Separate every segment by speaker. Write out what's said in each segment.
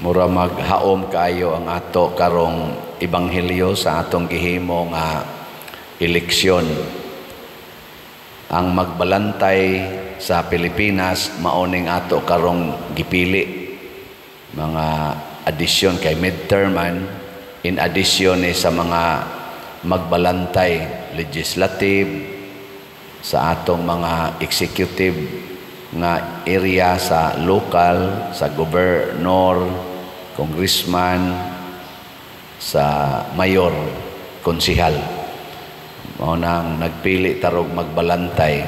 Speaker 1: Mura maghaom kaayo ang ato karong ebanghelyo sa atong gihimo nga eleksyon. Ang magbalantay sa Pilipinas maoning ato karong gipili. Mga addition kay midterman, in addition sa mga magbalantay legislative, sa atong mga executive nga area, sa local, sa gobernador, congressman, sa mayor, konsihal. Mao nang nagpili tarog magbalantay.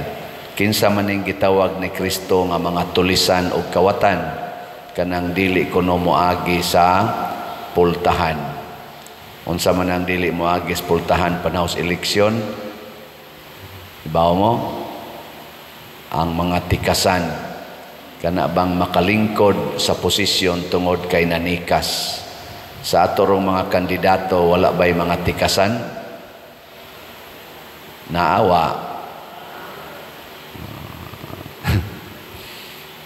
Speaker 1: Kinsa man ning gitawag ni Kristo nga mga tulisan o kawatan, kanang dili kuno moagi sa pultahan. Unsa man ang dili moagi sa pultahan panahos eleksyon? Ibaw mo? Ang mga tikasan, kana bang makalingkod sa posisyon tungod kay nanikas. Sa atorong mga kandidato, wala ba'y mga tikasan? Naawa.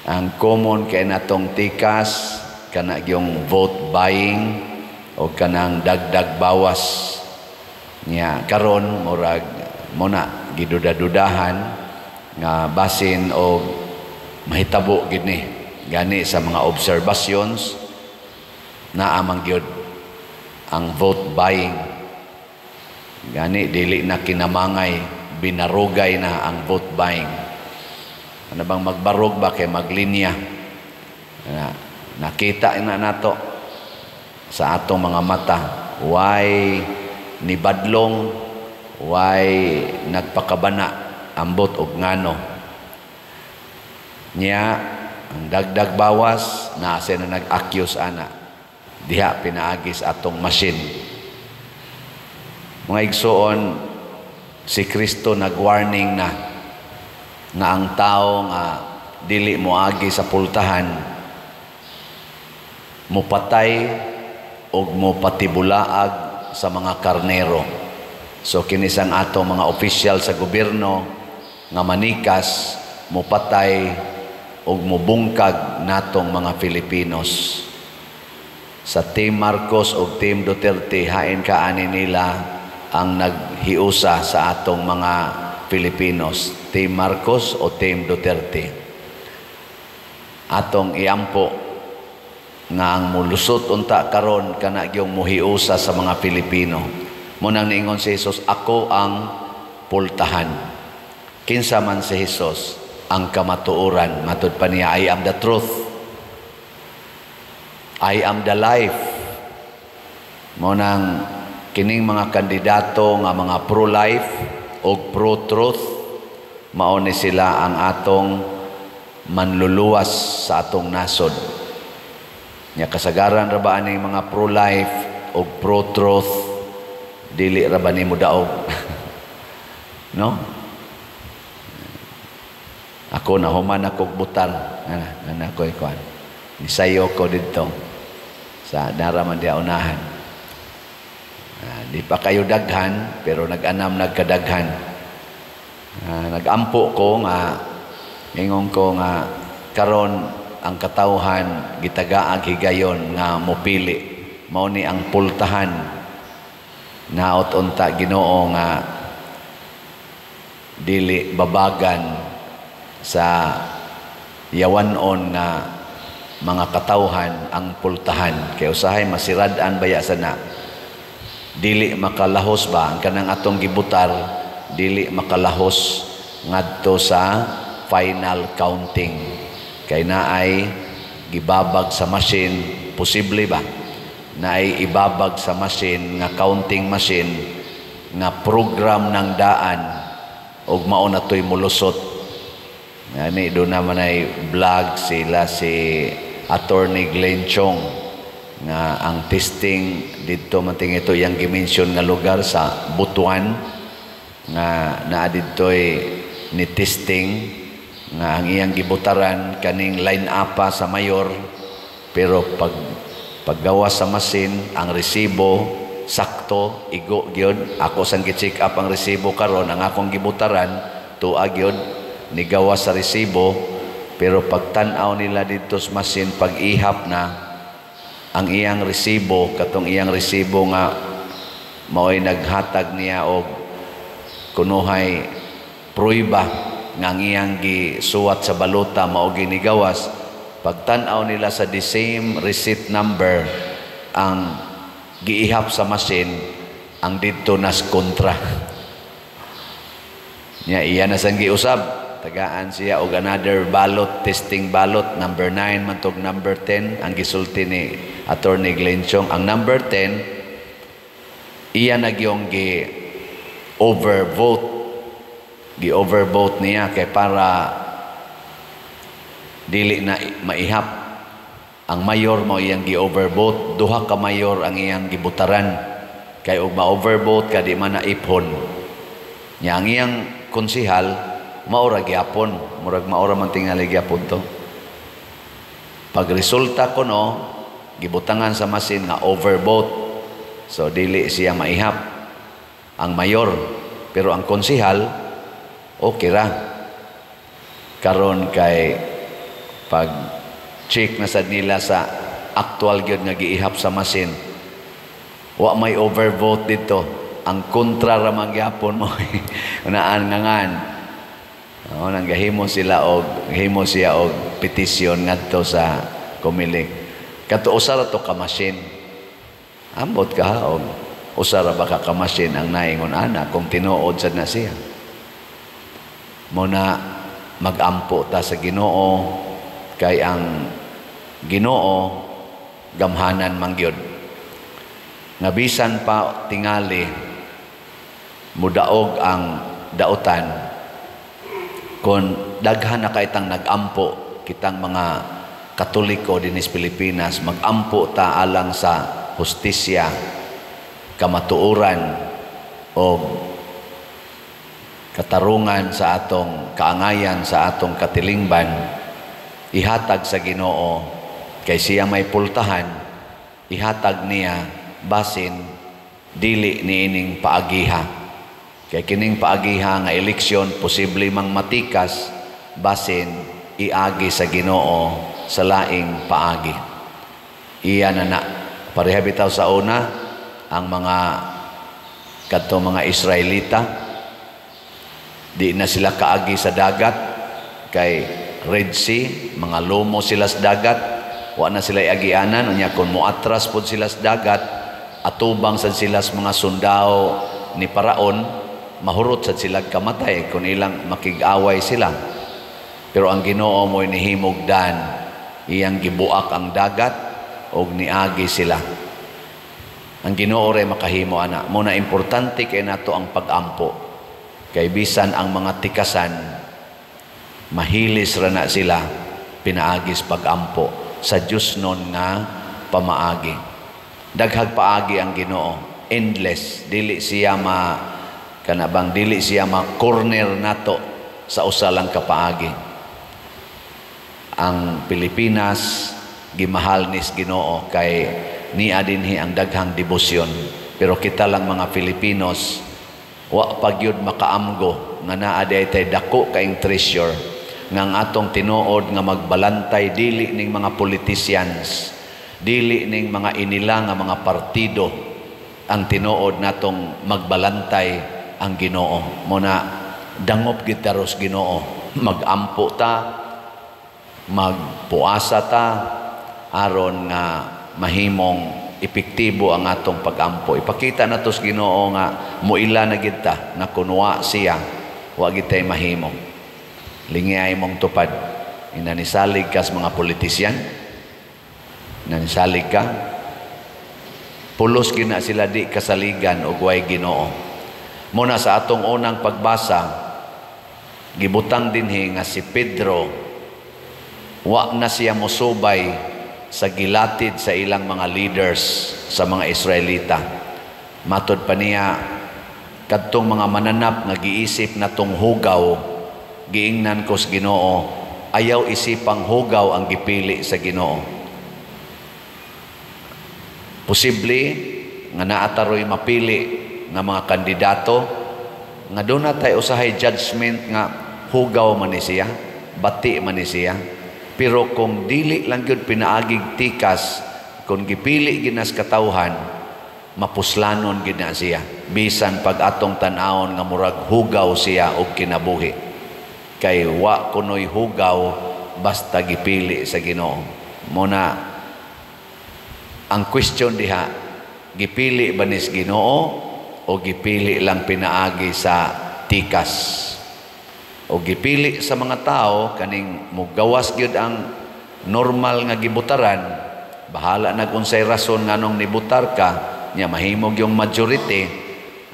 Speaker 1: Ang common kay natong tikas, kana yung vote buying o kanang dagdag bawas niya. Karon murag muna giduda-dudahan nga basin o mahitabo gid ni gani sa mga observations na amang gyud ang vote buying. Gani dili na kinamangay, binarugay na ang vote buying. Ano bang magbarog ba kay maglinya? Nakita na nato sa atong mga mata, why nibadlong, why nagpakabana ambot og ngano niya. Ang dagdag bawas na na nag-accuse ana diha pinaagis atong machine. Mga igsoon, si Kristo nag-warning na nga ang tao nga dili moagi sa pultahan mupatay og mupatibulaag sa mga karnero. So kinisang atong mga opisyal sa gobyerno nga manikas, mupatay o mubungkag natong mga Filipinos. Sa Team Marcos o Team Duterte, hain kaani nila ang naghiusa sa atong mga Filipinos. Team Marcos o Team Duterte. Atong iampo nga ang mulusot unta karon kana gyung muhiusa sa mga Pilipino. Munang niingon si Jesus, ako ang pultahan. Kinsa man si Jesus, ang kamatuoran. Matud pa niya, I am the truth. I am the life. Munang kining mga kandidato nga mga pro-life o pro-truth, mauni sila ang atong manluluwas sa atong nasod. Nya kasagaran ra ba aning mga pro-life o pro-truth, dili ra ba nimo daog? No? Ako nahuman akong butar. Ana ko ikuan. Nisayo ko dito sa naraman dia unahan. Di pa kayo daghan, pero nag-anam nagkadaghan. Nag-ampo ko nga, ingon ko nga, karon ang katawhan gitagaag higayon nga mopili. Mao ni ang pultahan. Naot unta Ginoo nga dili babagan sa yawanon nga mga katawhan ang pultahan. Kay usahay masirad-an baya sana. Dili makalahos ba ang kanang atong gibutar, dili makalahos ngadto sa final counting. Kay naay gibabag sa machine, posible ba? Naay ibabag sa machine nga counting machine nga program ng daan ug mao na toy mulusot. Ani do naman ay vlog sila si Attorney Glenn Chong nga ang testing dito manting ito yang gimension nga lugar sa Butuan nga naa ditoy ni testing nga ang iyang gibutaran kaning line up sa mayor, pero paggawa sa masin ang resibo sakto igo gyud. Ako sang gi-check up ang resibo karon, ang akong gibutaran tuwa gyud nigawa sa resibo, pero pagtan-aw nila dito sa masin, pag-ihap na ang iyang resibo, katong iyang resibo nga mao'y naghatag niya og kunuhay pruiba nga ang iyang gisuwat sa balota mao ginigawas. Pagtan-aw nila sa the same receipt number ang giihap sa machine, ang dito nas kontra. Nya iya na sang giusab, tagaan siya og another ballot, testing ballot, number 9 mantog number 10 ang gisulti ni Attorney Glenchong. Ang number 10 iya nagyong gi-overvote niya kay para dili na maihap. Ang mayor mo iyang gi-overvote, duha ka mayor ang iyang gibutaran, kay og ma-overvote ka di man na ipon nya ang iyang konsihal maura gyapon, murag maura man tingali gyapon to. Pag resulta ko no gibutangan sa masin nga overvote, so dili siya maihap ang mayor, pero ang konsihal okay ra. Karon kay pag check na sad nila sa actual gyud nga giihap sa masin, wa may overvote dito, ang kontra ra man gyapon mo unaan ngangan. Nanggahimo sila og himo siya og petisyon ngadto sa Comelec. Kadto usa ra to ka machine. Ambot ka og usa ra ba ka machine ang naingon ana kung tinuod sad na siya. Muna magampo ta sa Ginoo, kay ang Ginoo gamhanan man gyud. Nga bisan pa tingali mudaog ang dautan, kung daghan na kaitang nagampo kitang mga Katoliko dinis Pilipinas, magampo ta alang sa hustisya, kamatuoran o katarungan sa atong kaangayan, sa atong katilingban, ihatag sa Ginoo, kay siya may pultahan, ihatag niya basin dili niining paagiha. Kay kining paagiha nga eleksyon posible mang matikas basin iagi sa Ginoo sa laing paagi. Iya na pareha bitaw sa una ang mga kadto mga Israelita, di na sila kaagi sa dagat kay Red Sea, mga lumo sila sa dagat, wa na sila agianan, unya kun moatras pod sila sa dagat, atubang sad sila sa mga sundao ni Paraon, mahurot sad sila kamatay kung ilang makig-away sila. Pero ang Ginoo mo inihimugdan, iyang gibuak ang dagat og niagi sila. Ang Ginoo ray makahimo ana. Muna importante kay nato ang pag-ampo. Kay bisan ang mga tikasan mahilis ra na sila pinaagis pag-ampo sa Dios non nga pamaagi. Daghag paagi ang Ginoo, endless, dili siya kanabang dili siya corner nato sa usa lang ka paagi. Ang Pilipinas gimahal nis Ginoo kay niya dinhi ang daghang debosyon, pero kita lang mga Filipinos wa pagyud makaamgo nga naa tay dako kaing treasure nga ang atong tinuod nga magbalantay dili ning mga politicians, dili ning mga inila nga mga partido ang tinuod natong magbalantay ang Ginoo. Muna dangop gid ta ros Ginoo, magampo ta, magpuasa ta aron nga mahimong epektibo ang atong pag-ampo. Ipakita nato sa Ginoo nga muila na gid ta na kunwa siya, wa gid tay mahimo. Lingay mong tupad. Inanisalig ka sa mga politisyan, nanisalig ka, pulos gina sila di kasaligan o guway Ginoo. Muna sa atong unang pagbasa, gibutang dinhi nga si Pedro wa na siya mosubay sa gilatid sa ilang mga leaders sa mga Israelita. Matod pa niya, kadtong mga mananap nga giisip natong hugaw, giingnan ko sa Ginoo, ayaw isipang hugaw ang gipili sa Ginoo. Posible nga naataroy mapili nga mga kandidato nga doon na tayo usahay judgment nga hugaw man ni siya, bati man ni siya. Pero kung dili lang yun pinaagig tikas, kung gipili ginas katawhan, mapuslanon gid na siya. Bisan pag atong tan-awon nga murag hugaw siya og kinabuhi. Kay wa kunoy hugaw basta gipili sa Ginoo. Muna ang question diha, gipili ba ni Ginoo o gipili lang pinaagi sa tikas? O gipili sa mga tao kaning mugawas gyud ang normal nga gibutaran, bahala na kung say rason nganong nibutar ka, nya mahimog yung majority.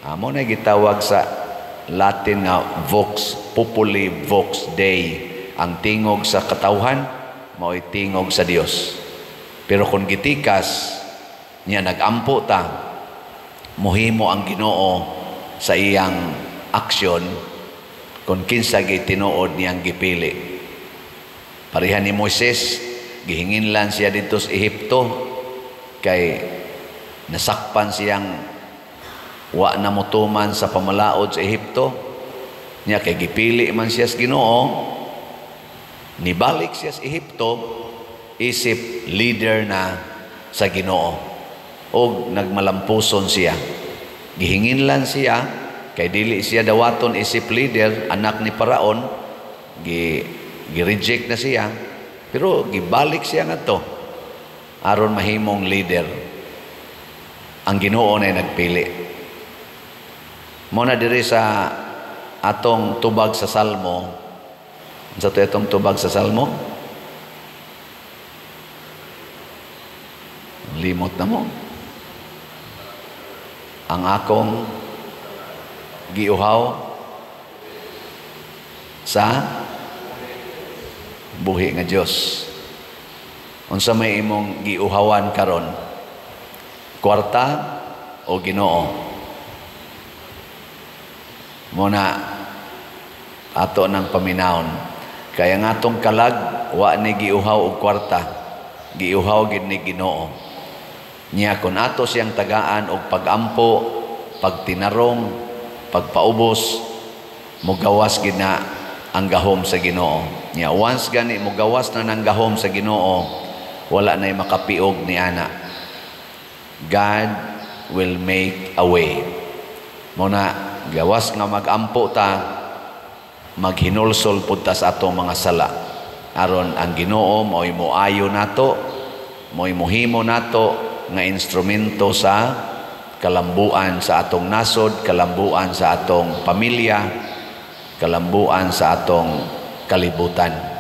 Speaker 1: Amo na gitawag sa Latin nga vox populi vox Dei. Ang tingog sa katawhan mao'y tingog sa Dios. Pero kung gitikas nya nagampo ta, muhimo ang Ginoo sa iyang aksyon kung kinsa gitinuod niyang gipili. Parihan ni Moises, gihingin lang siya dito sa Ehipto kay nasakpan siyang wa na mutuman sa pamalaod sa Ehipto. Nya kay gipili man siya sa Ginoo, nibalik siya sa Ehipto isip leader na sa Ginoo o nagmalampuson siya. Gihingin lang siya kay dili siya dawaton isip leader, anak ni Paraon, gi-reject na siya, pero gibalik siya ngadto aron mahimong leader. Ang Ginoo na nagpili. Muna diri sa atong tubag sa Salmo. Sa itong tubag sa Salmo? Limot na mo. Ang akong giuhaw sa buhi nga Dios. Unsa may imong giuhawan karon? Kwarta o Ginoo? Muna ato ng paminawon. Kaya nga atong kalag wa ni giuhaw og kwarta, giuhaw gid ni Ginoo. Nya kun ato siyang tagaan og pagampo, pagtinarong, pagpaubos, mugawas gid na ang gahom sa Ginoo. Nya once gani mugawas na nang gahom sa Ginoo, wala na makapiog ni ana. God will make a way. Muna gawas nga magampo ta, maghinulsol pud ta sa atong mga sala. Aron ang Ginoo mo'y moayo nato, mo'y mohimo nato nga instrumento sa kalambuan sa atong nasod, kalambuan sa atong pamilya, kalambuan sa atong kalibutan.